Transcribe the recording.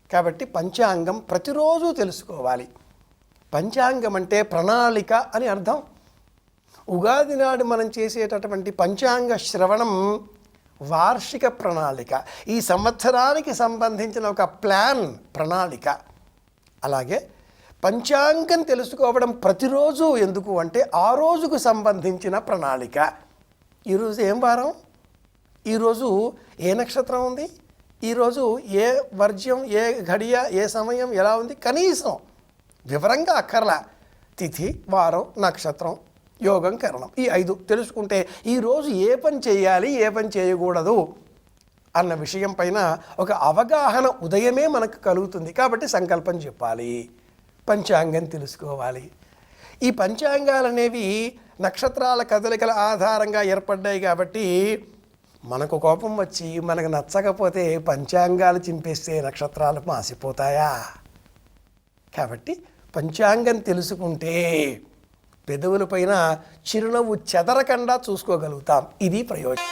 కాబట్టి పంచాంగం ప్రతిరోజు తెలుసుకోవాలి. పంచాంగం అంటే ప్రణాళిక అని అర్థం. ఉగాది నాడు మనం చేసేటటువంటి పంచాంగ శ్రవణం వార్షిక ప్రణాళిక, ఈ సంవత్సరానికి సంబంధించిన ఒక ప్రణాళిక. అలాగే పంచాంగం తెలుసుకోవడం ప్రతిరోజు ఎందుకు అంటే ఆ రోజుకు సంబంధించిన ప్రణాళిక. ఈరోజు ఏం వారం, ఈరోజు ఏ నక్షత్రం ఉంది, ఈరోజు ఏ వర్జ్యం, ఏ ఘడియ, ఏ సమయం ఎలా ఉంది, కనీసం వివరంగా అక్కర్లా. తిథి, వారం, నక్షత్రం, యోగం, కరణం, ఈ 5 తెలుసుకుంటే ఈరోజు ఏ పని చేయాలి, ఏ పని చేయకూడదు అన్న విషయం పైన ఒక అవగాహన ఉదయమే మనకు కలుగుతుంది. కాబట్టి సంకల్పం చెప్పాలి, పంచాంగం తెలుసుకోవాలి. ఈ పంచాంగాలు అనేవి నక్షత్రాల కదలికల ఆధారంగా ఏర్పడ్డాయి. కాబట్టి మనకు కోపం వచ్చి మనకు నచ్చకపోతే పంచాంగాలు చింపేస్తే నక్షత్రాలు మాసిపోతాయా? కాబట్టి పంచాంగం తెలుసుకుంటే పెదవుల పైన చిరునవ్వు చెదరకుండా చూసుకోగలుగుతాం. ఇది ప్రయోజనం.